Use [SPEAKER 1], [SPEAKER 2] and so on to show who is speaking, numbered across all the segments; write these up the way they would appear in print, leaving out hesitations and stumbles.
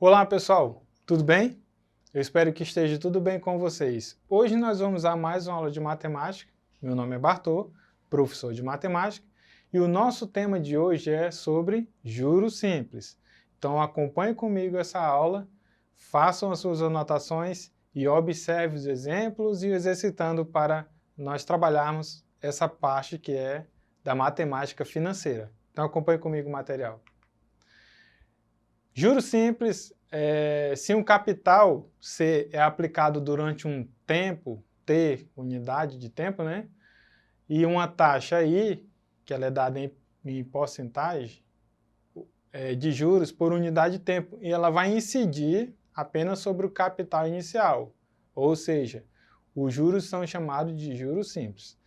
[SPEAKER 1] Olá pessoal, tudo bem? Eu espero que esteja tudo bem com vocês. Hoje nós vamos a mais uma aula de matemática. Meu nome é Bartô, professor de matemática, e o nosso tema de hoje é sobre juros simples. Então acompanhe comigo essa aula, façam as suas anotações e observe os exemplos e exercitando para nós trabalharmos essa parte que é da matemática financeira. Então acompanhe comigo o material. Juros simples, se um capital C é aplicado durante um tempo, T, unidade de tempo, né? E uma taxa I, que ela é dada em porcentagem de juros por unidade de tempo, e ela vai incidir apenas sobre o capital inicial, ou seja, os juros são chamados de juros simples.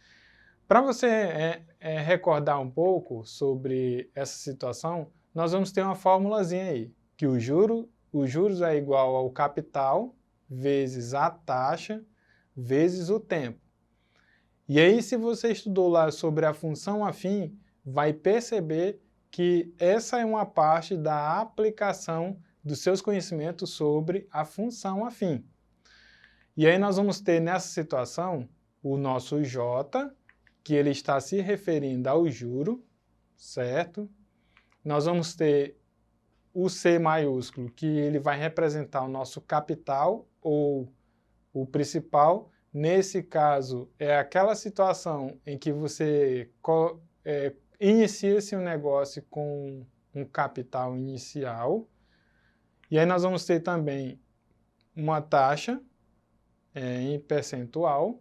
[SPEAKER 1] Para você recordar um pouco sobre essa situação, nós vamos ter uma formulazinha aí, que os juros é igual ao capital vezes a taxa vezes o tempo. E aí, se você estudou lá sobre a função afim, vai perceber que essa é uma parte da aplicação dos seus conhecimentos sobre a função afim. E aí nós vamos ter nessa situação o nosso J, que ele está se referindo ao juro, certo? Nós vamos ter o C maiúsculo, que ele vai representar o nosso capital ou o principal. Nesse caso, é aquela situação em que você inicia-se um negócio com um capital inicial. E aí nós vamos ter também uma taxa em percentual.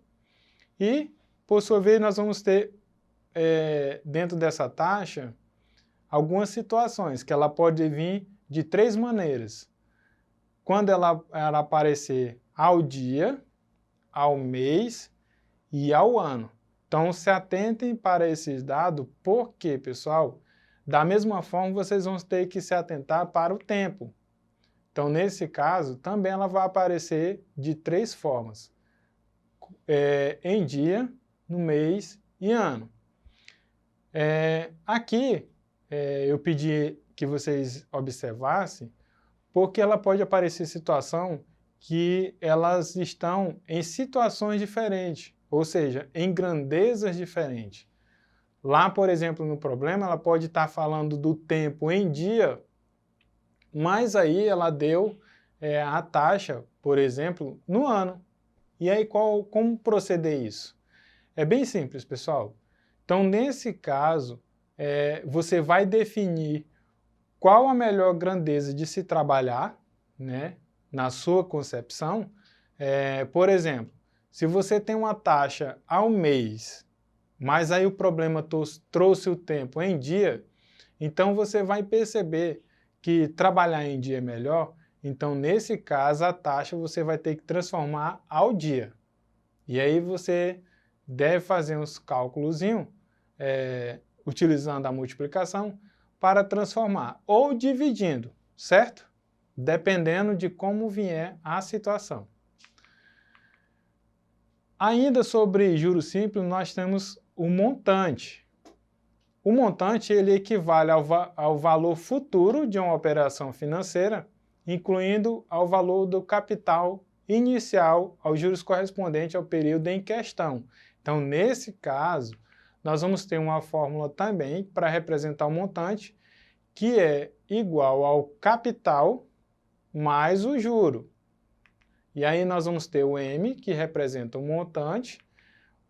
[SPEAKER 1] E, por sua vez, nós vamos ter, dentro dessa taxa, algumas situações que ela pode vir de três maneiras. Quando ela aparecer ao dia, ao mês e ao ano. Então, se atentem para esses dados, porque, pessoal, da mesma forma, vocês vão ter que se atentar para o tempo. Então, nesse caso, também ela vai aparecer de três formas. Em dia, no mês e ano. Aqui, eu pedi que vocês observassem, porque ela pode aparecer situação que elas estão em situações diferentes, ou seja, em grandezas diferentes. Lá, por exemplo, no problema, ela pode estar falando do tempo em dia, mas aí ela deu a taxa, por exemplo, no ano. E aí, como proceder isso? É bem simples, pessoal. Então, nesse caso, você vai definir qual a melhor grandeza de se trabalhar, né, na sua concepção. Por exemplo, se você tem uma taxa ao mês, mas aí o problema trouxe o tempo em dia, então você vai perceber que trabalhar em dia é melhor. Então, nesse caso, a taxa você vai ter que transformar ao dia. E aí você deve fazer uns cálculos utilizando a multiplicação para transformar, ou dividindo, certo? Dependendo de como vier a situação. Ainda sobre juros simples, nós temos o montante. O montante ele equivale ao valor futuro de uma operação financeira, incluindo ao valor do capital inicial aos juros correspondentes ao período em questão. Então, nesse caso, nós vamos ter uma fórmula também para representar o montante, que é igual ao capital mais o juro. E aí nós vamos ter o M, que representa o montante,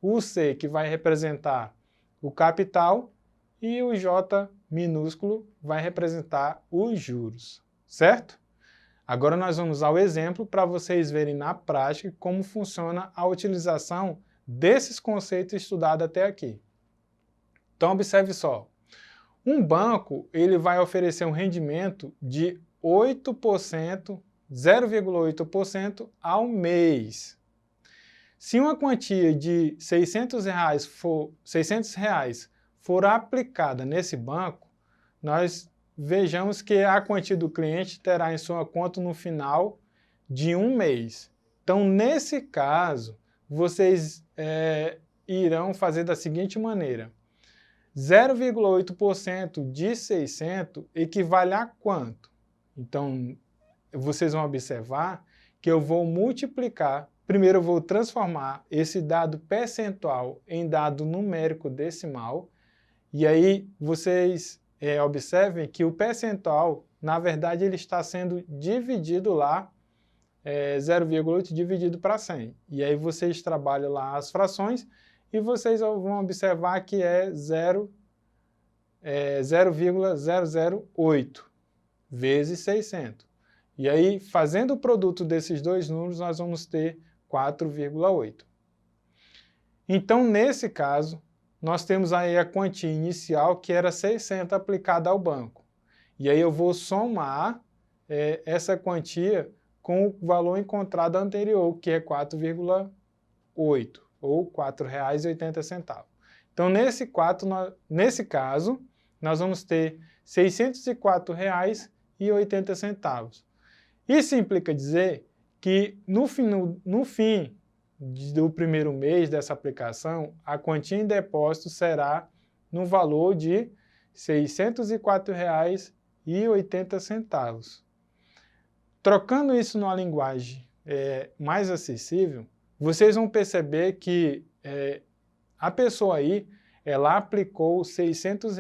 [SPEAKER 1] o C, que vai representar o capital, e o J minúsculo vai representar os juros, certo? Agora nós vamos ao exemplo para vocês verem na prática como funciona a utilização desses conceitos estudados até aqui. Então observe só, um banco ele vai oferecer um rendimento de 8%, 0,8% ao mês. Se uma quantia de R$600 for aplicada nesse banco, nós vejamos que a quantia do cliente terá em sua conta no final de um mês. Então, nesse caso, vocês irão fazer da seguinte maneira. 0,8% de 600 equivale a quanto? Então, vocês vão observar que eu vou multiplicar, primeiro eu vou transformar esse dado percentual em dado numérico decimal, e aí vocês observem que o percentual, na verdade, ele está sendo dividido lá, 0,8 dividido para 100. E aí vocês trabalham lá as frações e vocês vão observar que é 0,008 vezes 600. E aí, fazendo o produto desses dois números, nós vamos ter 4,8. Então, nesse caso, nós temos aí a quantia inicial, que era 600 aplicada ao banco. E aí eu vou somar essa quantia com o valor encontrado anterior, que é 4,8, ou R$ 4,80. Então, nesse caso, nós vamos ter R$ 604,80. Isso implica dizer que no fim do primeiro mês dessa aplicação, a quantia em depósito será no valor de R$ 604,80. Trocando isso numa linguagem mais acessível, vocês vão perceber que a pessoa aí, ela aplicou R$ 600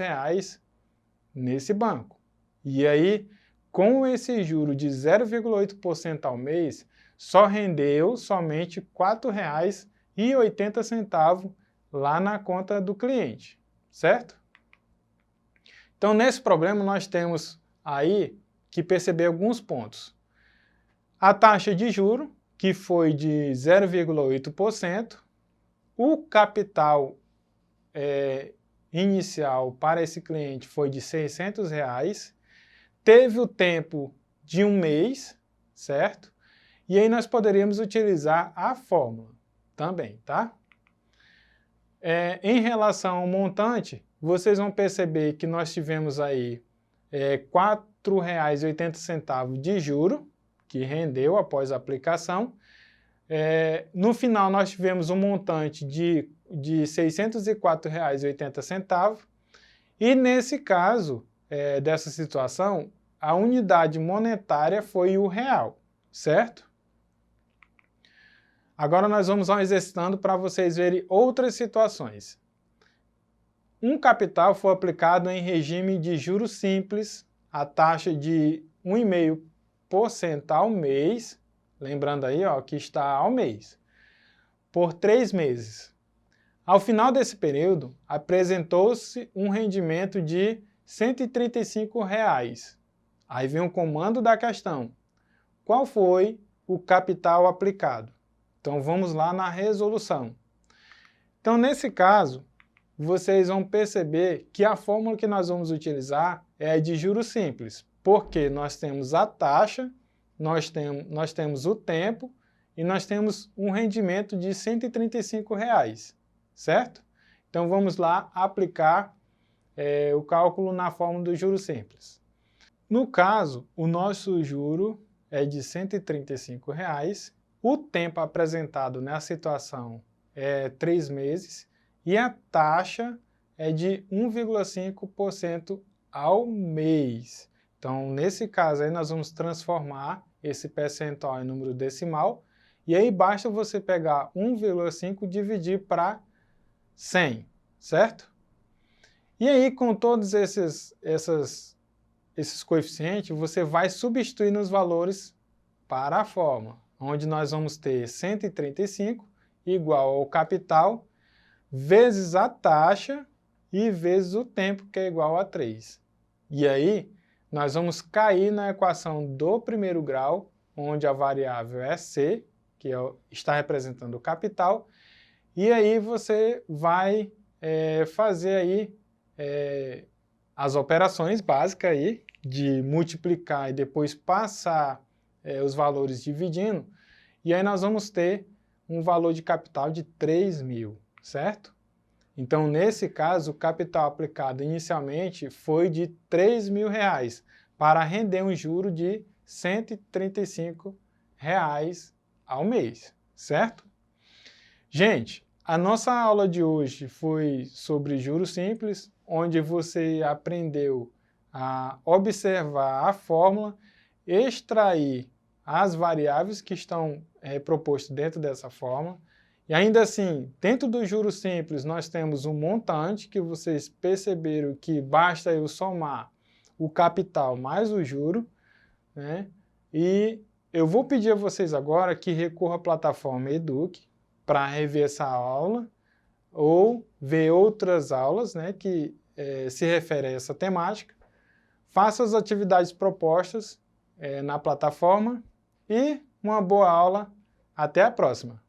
[SPEAKER 1] nesse banco. E aí, com esse juro de 0,8% ao mês, só rendeu somente R$ 4,80 lá na conta do cliente, certo? Então, nesse problema, nós temos aí que perceber alguns pontos. A taxa de juro, que foi de 0,8%, o capital inicial para esse cliente foi de R$ 600, teve o tempo de um mês, certo? E aí nós poderíamos utilizar a fórmula também, tá? Em relação ao montante, vocês vão perceber que nós tivemos aí R$ 4,80 de juro, que rendeu após a aplicação. No final, nós tivemos um montante de R$ 604,80. E nesse caso, dessa situação, a unidade monetária foi o real, certo? Agora nós vamos exercitando para vocês verem outras situações. Um capital foi aplicado em regime de juros simples, a taxa de 1,5% ao mês, lembrando aí que está ao mês, por 3 meses. Ao final desse período, apresentou-se um rendimento de R$ 135. Aí vem o comando da questão. Qual foi o capital aplicado? Então vamos lá na resolução. Então nesse caso, vocês vão perceber que a fórmula que nós vamos utilizar é a de juros simples, porque nós temos a taxa, nós temos o tempo e nós temos um rendimento de R$ 135, certo? Então vamos lá aplicar o cálculo na fórmula do juros simples. No caso, o nosso juro é de R$ 135, o tempo apresentado na situação é 3 meses e a taxa é de 1,5% ao mês. Então, nesse caso aí, nós vamos transformar esse percentual em número decimal e aí basta você pegar 1,5 e dividir para 100, certo? E aí, com todos esses coeficientes, você vai substituir nos valores para a fórmula, onde nós vamos ter 135 igual ao capital vezes a taxa e vezes o tempo, que é igual a 3. E aí, nós vamos cair na equação do primeiro grau, onde a variável é C, que está representando o capital, e aí você vai fazer aí as operações básicas aí, de multiplicar e depois passar os valores dividindo, e aí nós vamos ter um valor de capital de 3.000, certo? Então, nesse caso, o capital aplicado inicialmente foi de R$ 3.000, para render um juro de R$ 135 ao mês, certo? Gente, a nossa aula de hoje foi sobre juros simples, onde você aprendeu a observar a fórmula extrair as variáveis que estão propostas dentro dessa forma. E ainda assim, dentro do juros simples, nós temos um montante que vocês perceberam que basta eu somar o capital mais o juro, né? E eu vou pedir a vocês agora que recorram à plataforma Eduque para rever essa aula ou ver outras aulas, né, que se referem a essa temática. Faça as atividades propostas na plataforma e uma boa aula. Até a próxima!